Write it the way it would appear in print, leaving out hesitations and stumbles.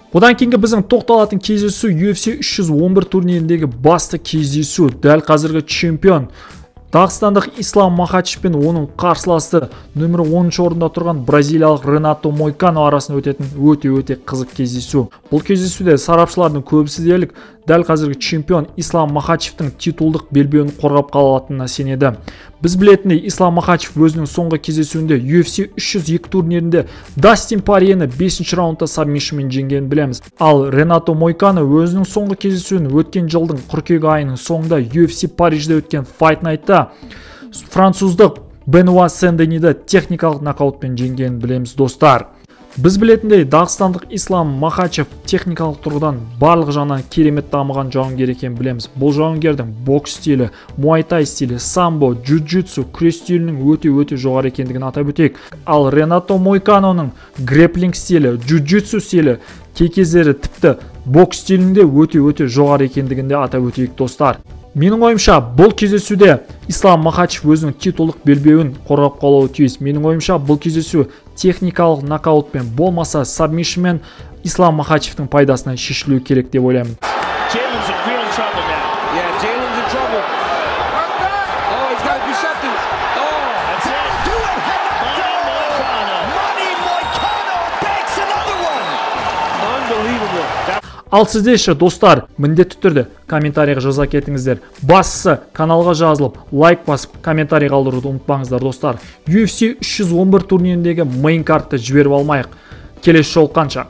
Одан кейінгі біздің тоқталатын кездесу UFC 311 турниріндегі басты кездесу. Дәл қазіргі чемпион Дағыстандық Ислам Махачев пен оның қарсыласы нөмірі 10 орында тұрған бразилиялық Ренато Мойкано арасында өтетін өте қызық кездесу. Бұл кездесуде сарапшылардың көбісі дерлік дәл қазіргі чемпион Ислам Махачевтің титулдық белбеуін қорғап қалатынына сенеді. Біз білетіндей, Ислам Махачев өзінің соңғы кездесуінде UFC 302 турнирінде Дастин Порьені 5-ші раундта сабмишнмен жеңгенін білеміз. Ал Ренато Мойкано өзінің соңғы кездесуін өткен жылдың қыркүйек айының соңында UFC Парижде өткен Fight Night'та француздық Бенуа Сен-Дениді техникалық нокаутпен жеңгенін білеміз, достар. Біз білетіндей, дағыстандық Ислам Махачев техникалық тұрғыдан барлық жағынан керемет дамыған жауынгер екенін білеміз. Бұл жауынгердің бокс стилі, муайтай стилі, самбо, джиу-джитсу, күрес стилінің өте жоғары екендігін атап өтейік. Ал Ренато Мойканоның грэпплинг стилі, джиу-джитсу стилі, кей кездері тіпті бокс стилінде өте жоғары екендігін де атап өтейік, достар. Менің ойымша, бұл кездесуде Ислам Махачев өзінің титулдық белбеуін қорғап қалуы тиіс. Менің ойымша, бұл кездесу техникалық нокаутпен болмаса сабмишнмен Ислам Махачевтің пайдасына шешілуі керек деп ойлаймын. Ал сіздер ше, достар, міндетті түрде комментарийға жаза кетіңіздер. Бастысы каналға жазылып, лайк басып, комментарий қалдыруды ұмытпаңыздар, достар. UFC 311 турниріндегі мейн картты жіберіп алмайық. Келесі жолыққанша.